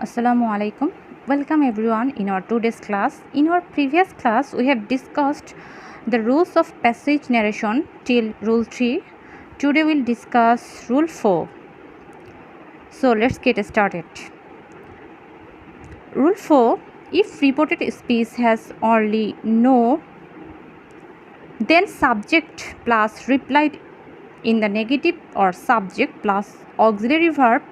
Assalamu alaikum. Welcome everyone in our today's class. In our previous class, we have discussed the rules of passage narration till rule 3. Today we'll discuss rule 4. So let's get started. Rule 4. If reported speech has only no, then subject plus replied in the negative or subject plus auxiliary verb,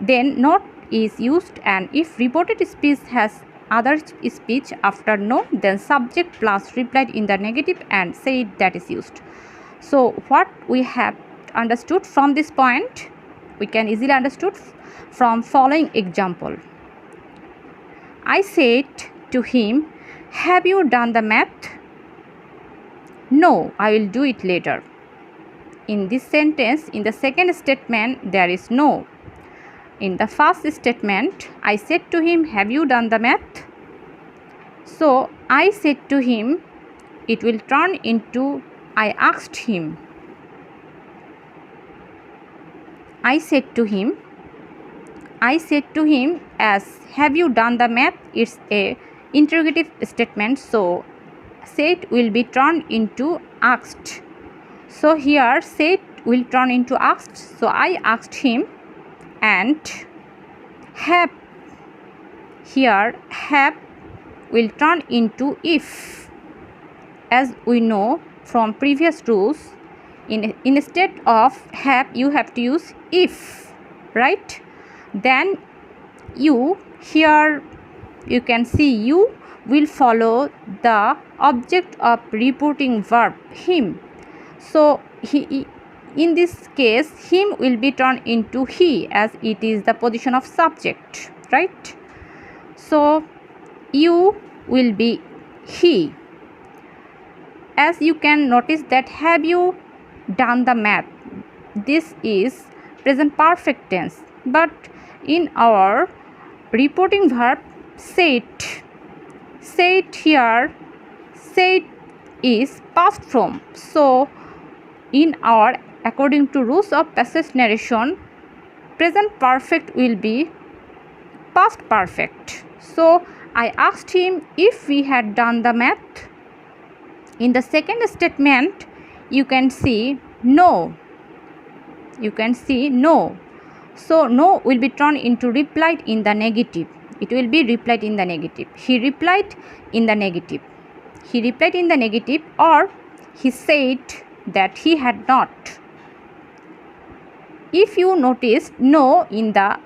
then not is used, and if reported speech has other speech after no, then subject plus replied in the negative and said that is used. So what we have understood from this point, we can easily understood from following example. I said to him, have you done the math? No, I will do it later. In this sentence, in the second statement, there is no. In the first statement, I said to him, have you done the math? So, I said to him, it will turn into I asked him. I said to him as have you done the math? It's a interrogative statement, so said will be turned into asked. So here said will turn into asked. So I asked him, and have, here have will turn into if. As we know from previous rules, instead of have you have to use if, right? Then you, here you can see you will follow the object of reporting verb him. So he, in this case, him will be turned into he as it is the position of subject, right? So you will be he. As you can notice that have you done the math, this is present perfect tense, but in our reporting verb said here, said is past form. So in our, according to rules of passage narration, present perfect will be past perfect. So I asked him if we had done the math. In the second statement, you can see no. So no will be turned into replied in the negative. It will be replied in the negative. He replied in the negative. Or he said that he had not. If you notice no in the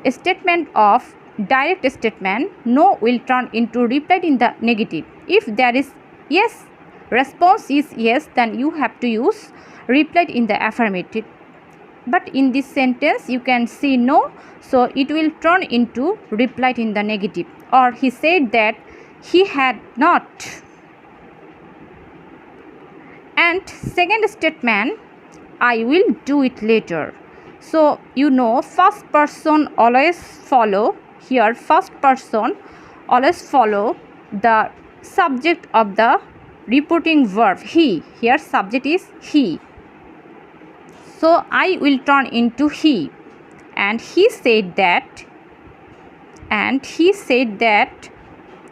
statement of direct statement, no will turn into replied in the negative. If there is yes, response is yes, then you have to use replied in the affirmative. But in this sentence you can see no, so it will turn into replied in the negative. Or he said that he had not. And second statement, I will do it later. So you know first person always follow, here first person always follow the subject of the reporting verb he. Here subject is he. So I will turn into he, and he said that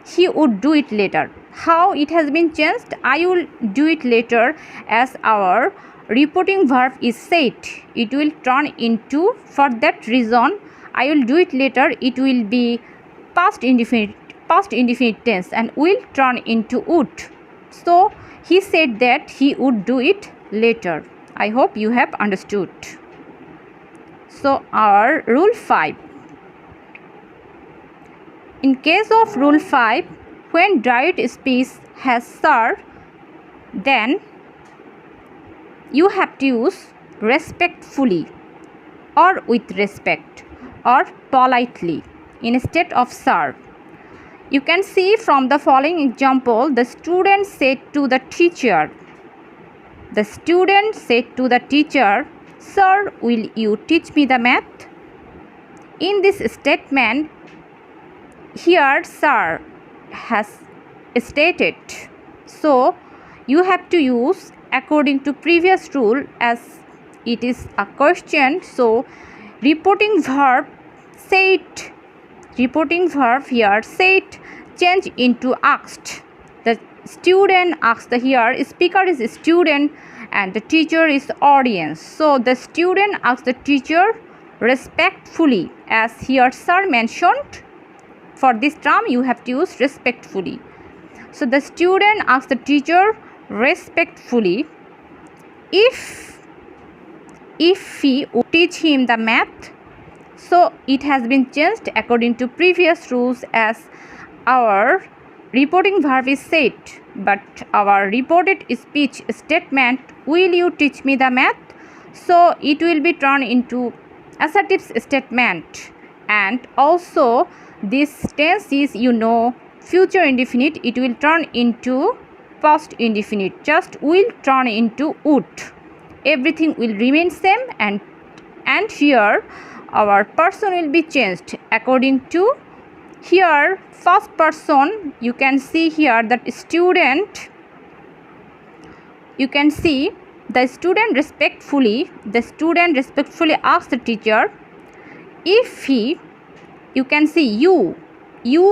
he would do it later. How it has been changed? I will do it later, as our reporting verb is said, it will turn into, for that reason I will do it later, it will be past indefinite tense and will turn into would. So he said that he would do it later. I hope you have understood. So our rule 5. In case of rule 5, when direct speech has sir, then you have to use respectfully or with respect or politely instead of sir. You can see from the following example, the student said to the teacher, sir, will you teach me the math? In this statement, here sir has stated, so you have to use according to previous rule, as it is a question, so reporting verb said, reporting verb here, said change into asked. The student asked, here speaker is student and the teacher is audience. So the student asked the teacher respectfully, as here sir mentioned. For this term you have to use respectfully. So the student asked the teacher respectfully if he would teach him the math. So it has been changed according to previous rules, as our reporting verb is said, but our reported speech statement, will you teach me the math? So it will be turned into assertive statement. And also this tense is, future indefinite, it will turn into past indefinite. Just will turn into would. Everything will remain same, and here our person will be changed according to here first person. You can see here that student, you can see the student respectfully asks the teacher if he, you can see you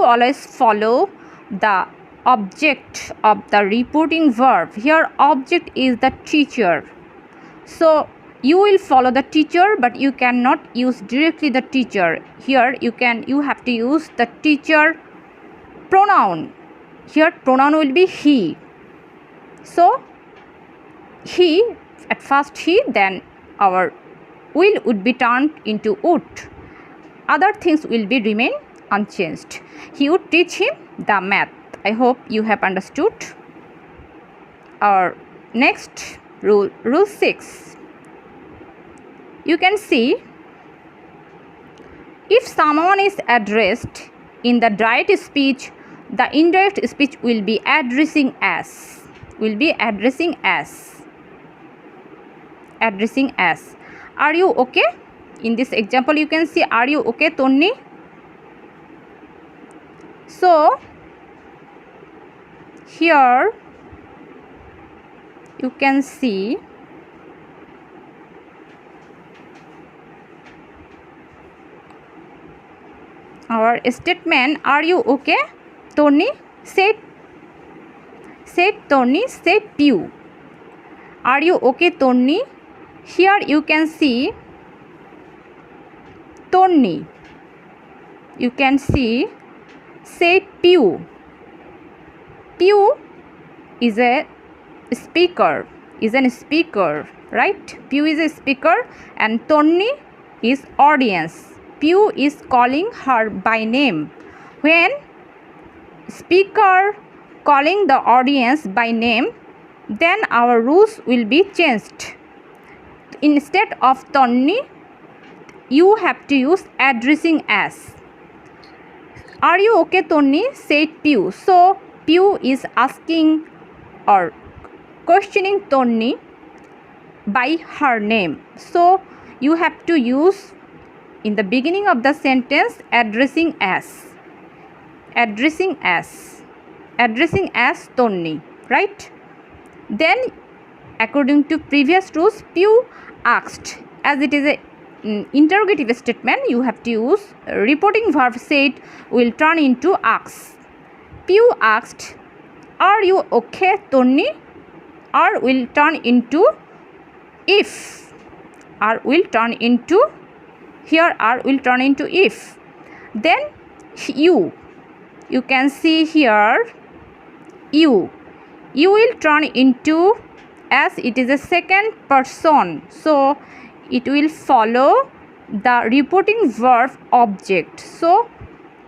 always follow the object of the reporting verb. Here object is the teacher, so you will follow the teacher, but you cannot use directly the teacher. Here you have to use the teacher pronoun. Here pronoun will be he. So he, at first he, then our will would be turned into would. Other things will be remain unchanged. He would teach him the math. I hope you have understood. Our next rule 6. You can see, if someone is addressed in the direct speech, the indirect speech will be addressing as. Are you okay? In this example you can see, are you okay, Tony? So here you can see our statement, are you okay, Tony? Said Tony, said Pew. Are you okay, Tony? Here you can see Tony. You can see said Pew. Pew is a speaker, right? Pew is a speaker and Tony is audience. Pew is calling her by name. When speaker calling the audience by name, then our rules will be changed. Instead of Tony, you have to use addressing as. Are you okay, Tony? Said Pew. So Pew is asking or questioning Tony by her name. So you have to use in the beginning of the sentence addressing as Tony, right? Then according to previous rules, Pew asked, as it is a interrogative statement, you have to use reporting verb said will turn into ask. Pew asked, are you okay, Tony? Or will turn into if. Or will turn into, here or will turn into if. Then you can see here you will turn into, as it is a second person, so it will follow the reporting verb object. So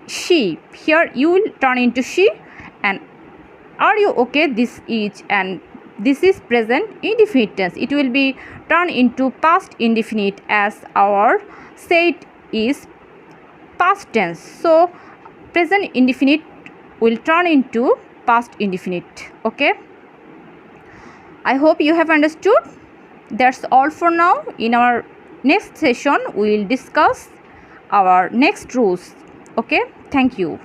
she, here you will turn into she, and are you okay, this is, and this is present indefinite tense. It will be turned into past indefinite, as our said is past tense. So present indefinite will turn into past indefinite. Okay, I hope you have understood. That's all for now. In our next session we will discuss our next rules. Okay, thank you.